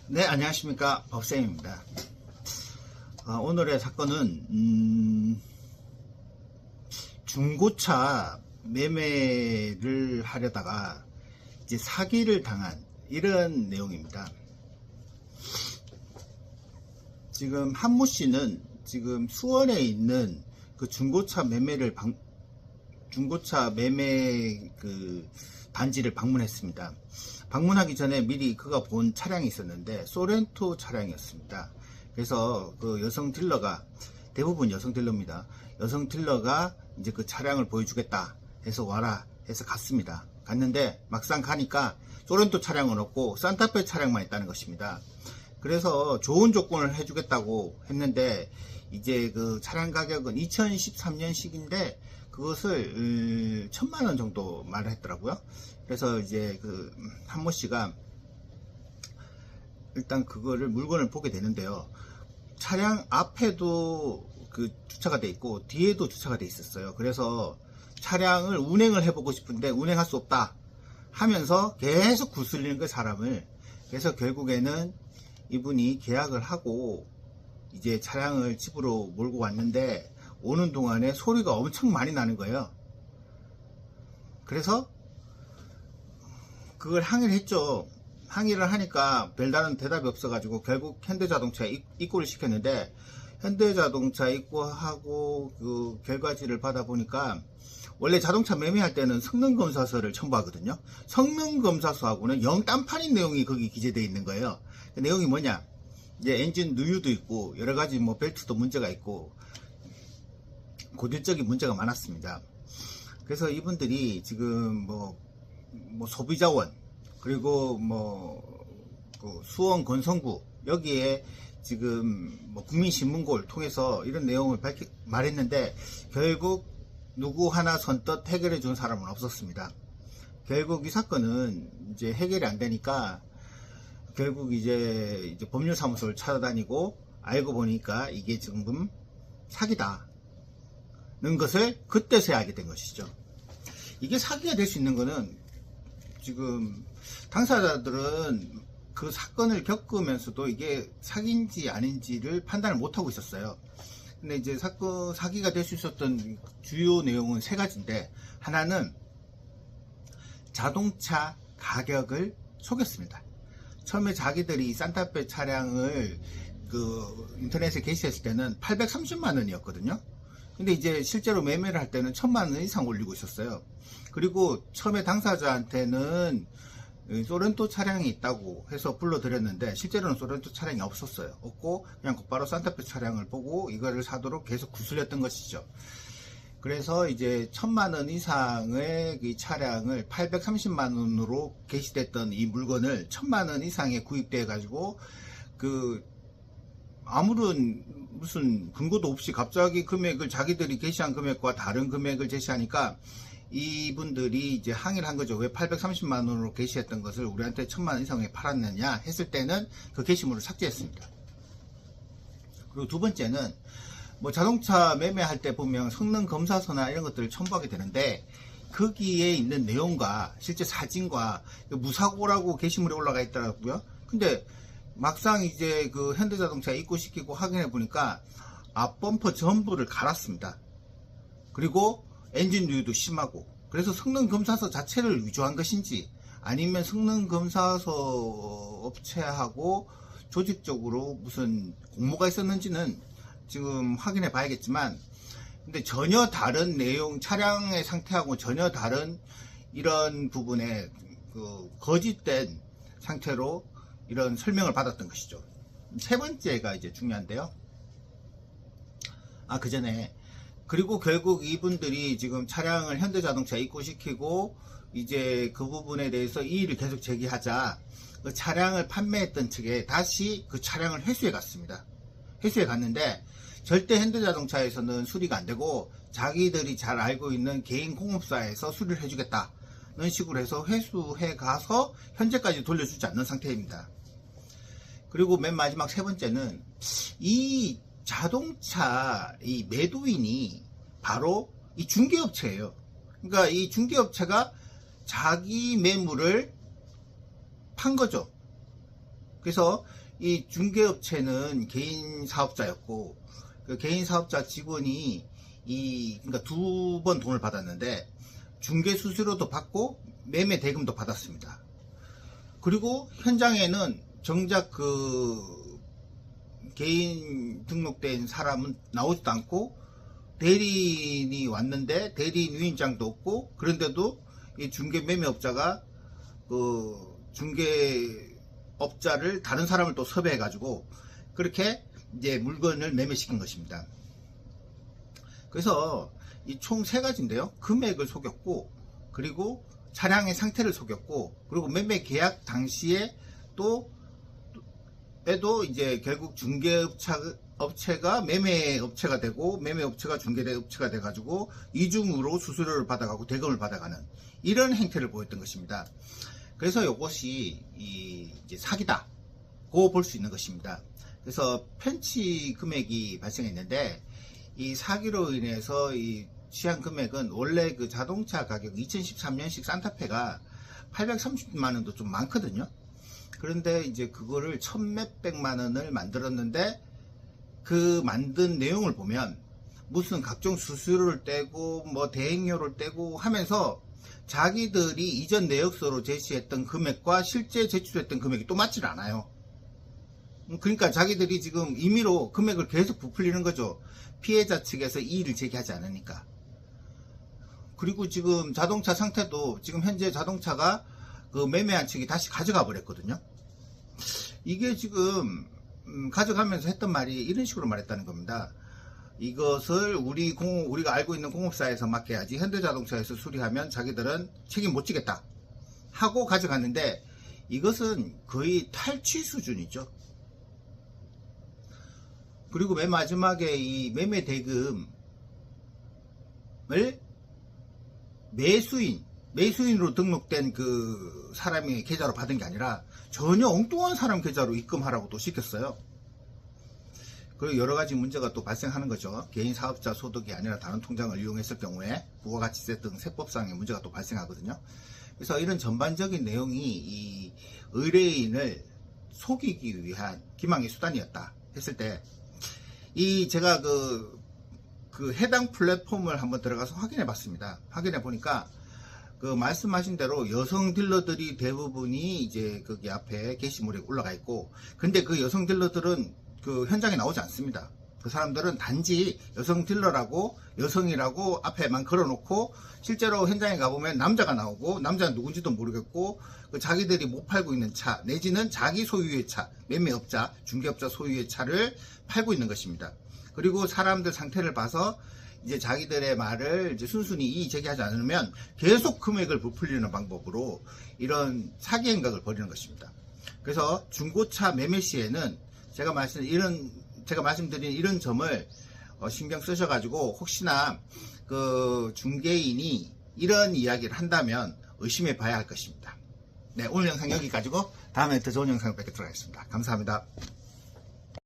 네, 안녕하십니까. 법쌤입니다. 오늘의 사건은 중고차 매매를 하려다가 이제 사기를 당한 이런 내용입니다. 지금 한모 씨는 지금 수원에 있는 그 중고차 매매 그 단지를 방문했습니다. 방문하기 전에 미리 그가 본 차량이 있었는데 소렌토 차량이었습니다. 그래서 그 여성 딜러가, 대부분 여성 딜러입니다. 여성 딜러가 이제 그 차량을 보여주겠다 해서 와라 해서 갔습니다. 갔는데 막상 가니까 소렌토 차량은 없고 산타페 차량만 있다는 것입니다. 그래서 좋은 조건을 해주겠다고 했는데 이제 그 차량 가격은 2013년식인데 그것을 1000만원 정도 말을 했더라고요. 그래서 이제 그 한모 씨가 일단 그거를 물건을 보게 되는데요. 차량 앞에도 그 주차가 돼 있고 뒤에도 주차가 돼 있었어요. 그래서 차량을 운행을 해보고 싶은데 운행할 수 없다 하면서 계속 구슬리는 그 사람을. 그래서 결국에는 이분이 계약을 하고 이제 차량을 집으로 몰고 왔는데 오는 동안에 소리가 엄청 많이 나는 거예요. 그래서 그걸 항의를 했죠. 항의를 하니까 별다른 대답이 없어가지고 결국 현대자동차에 입고를 시켰는데 현대자동차 입고하고 그 결과지를 받아보니까 원래 자동차 매매할 때는 성능검사서를 첨부하거든요. 성능검사서하고는 영 딴판인 내용이 거기 기재되어 있는 거예요. 그 내용이 뭐냐, 이제 엔진 누유도 있고 여러가지 뭐 벨트도 문제가 있고 고질적인 문제가 많았습니다. 그래서 이분들이 지금 뭐 소비자원 그리고 그 수원 건성구 여기에 지금 국민신문고를 통해서 이런 내용을 말했는데 결국 누구 하나 선뜻 해결해 준 사람은 없었습니다. 결국 이 사건은 이제 해결이 안 되니까 결국 이제 법률사무소를 찾아다니고 알고 보니까 이게 지금 사기다는 것을 그때서야 알게 된 것이죠. 이게 사기가 될 수 있는 거는 지금 당사자들은 그 사건을 겪으면서도 이게 사기인지 아닌지를 판단을 못하고 있었어요. 근데 이제 사기가 될 수 있었던 주요 내용은 세 가지인데, 하나는 자동차 가격을 속였습니다. 처음에 자기들이 산타페 차량을 그 인터넷에 게시했을 때는 830만 원이었거든요. 근데 이제 실제로 매매를 할 때는 1000만 원 이상 올리고 있었어요. 그리고 처음에 당사자한테는 소렌토 차량이 있다고 해서 불러드렸는데 실제로는 소렌토 차량이 없었어요. 없고 그냥 곧바로 산타페 차량을 보고 이거를 사도록 계속 구슬렸던 것이죠. 그래서 이제 1000만 원 이상의 이 차량을 830만 원으로 게시됐던 이 물건을 1000만 원 이상에 구입돼 가지고 그 아무런 무슨 근거도 없이 갑자기 금액을 자기들이 게시한 금액과 다른 금액을 제시하니까 이분들이 이제 항의를 한 거죠. 왜 830만 원으로 게시했던 것을 우리한테 1000만 원 이상에 팔았느냐 했을 때는 그 게시물을 삭제했습니다. 그리고 두 번째는 자동차 매매할 때 보면 성능 검사서나 이런 것들을 첨부하게 되는데 거기에 있는 내용과 실제 사진과 무사고라고 게시물이 올라가 있더라고요. 근데 막상 이제 그 현대자동차에 입고시키고 확인해 보니까 앞범퍼 전부를 갈았습니다. 그리고 엔진 누유도 심하고, 그래서 성능검사서 자체를 위조한 것인지 아니면 성능검사서 업체하고 조직적으로 무슨 공모가 있었는지는 지금 확인해 봐야겠지만, 근데 전혀 다른 내용, 차량의 상태하고 전혀 다른 이런 부분에 그 거짓된 상태로 이런 설명을 받았던 것이죠. 세 번째가 이제 중요한데요. 그 전에 그리고 결국 이분들이 지금 차량을 현대자동차에 입고시키고 이제 그 부분에 대해서 이의를 계속 제기하자 그 차량을 판매했던 측에 다시 그 차량을 회수해 갔습니다. 회수해 갔는데 절대 현대자동차에서는 수리가 안 되고 자기들이 잘 알고 있는 개인 공업사에서 수리를 해주겠다는 식으로 해서 회수해 가서 현재까지 돌려주지 않는 상태입니다. 그리고 맨 마지막 세 번째는 이 자동차 이 매도인이 바로 이 중개업체예요. 그러니까 이 중개업체가 자기 매물을 판 거죠. 그래서 이 중개업체는 개인 사업자였고, 그 개인 사업자 직원이 그러니까 2번 돈을 받았는데, 중개 수수료도 받고 매매 대금도 받았습니다. 그리고 현장에는 정작 그 개인 등록된 사람은 나오지도 않고, 대리인이 왔는데 대리인 위임장도 없고, 그런데도 이 중개 매매업자가 그 중개업자를 다른 사람을 또 섭외해 가지고 그렇게 이제 물건을 매매시킨 것입니다. 그래서 이 총 3가지인데요. 금액을 속였고, 그리고 차량의 상태를 속였고, 그리고 매매 계약 당시에 에도 이제 결국 중개업체가 매매업체가 되고, 매매업체가 중개업체가 돼가지고 이중으로 수수료를 받아가고 대금을 받아가는 이런 행태를 보였던 것입니다. 그래서 이것이 이제 사기다고 볼 수 있는 것입니다. 그래서 편취 금액이 발생했는데, 이 사기로 인해서 이 취한 금액은 원래 그 자동차 가격 2013년식 산타페가 830만원도 좀 많거든요. 그런데 이제 그거를 1000몇백만원을 만들었는데, 그 만든 내용을 보면 무슨 각종 수수료를 떼고 뭐 대행료를 떼고 하면서 자기들이 이전 내역서로 제시했던 금액과 실제 제출했던 금액이 또 맞질 않아요. 그러니까 자기들이 지금 임의로 금액을 계속 부풀리는 거죠. 피해자 측에서 이의를 제기하지 않으니까. 그리고 지금 자동차 상태도 지금 현재 자동차가 그 매매한 측이 다시 가져가 버렸거든요. 이게 지금 가져가면서 했던 말이 이런 식으로 말했다는 겁니다. 이것을 우리가 알고 있는 공업사에서 맡겨야지, 현대자동차에서 수리하면 자기들은 책임 못 지겠다 하고 가져갔는데, 이것은 거의 탈취 수준이죠. 그리고 맨 마지막에 이 매매 대금을 매수인으로 등록된 그 사람의 계좌로 받은 게 아니라 전혀 엉뚱한 사람 계좌로 입금하라고 또 시켰어요. 그리고 여러 가지 문제가 또 발생하는 거죠. 개인 사업자 소득이 아니라 다른 통장을 이용했을 경우에 부가가치세 등 세법상의 문제가 또 발생하거든요. 그래서 이런 전반적인 내용이 이 의뢰인을 속이기 위한 기망의 수단이었다 했을 때, 제가 그 해당 플랫폼을 한번 들어가서 확인해 봤습니다. 확인해 보니까 그 말씀하신 대로 여성 딜러들이 대부분이 이제 거기 앞에 게시물에 올라가 있고, 근데 그 여성 딜러들은 그 현장에 나오지 않습니다. 그 사람들은 단지 여성 딜러라고, 여성이라고 앞에만 걸어놓고, 실제로 현장에 가보면 남자가 나오고, 남자는 누군지도 모르겠고, 그 자기들이 못 팔고 있는 차, 내지는 자기 소유의 차, 매매업자, 중개업자 소유의 차를 팔고 있는 것입니다. 그리고 사람들 상태를 봐서 이제 자기들의 말을 이제 순순히 이의 제기하지 않으면 계속 금액을 부풀리는 방법으로 이런 사기 행각을 벌이는 것입니다. 그래서 중고차 매매 시에는 제가 말씀드린 이런 점을 신경 쓰셔가지고, 혹시나 그 중개인이 이런 이야기를 한다면 의심해 봐야 할 것입니다. 네, 오늘 영상 여기까지고 다음에 더 좋은 영상을 뵙도록 하겠습니다. 감사합니다.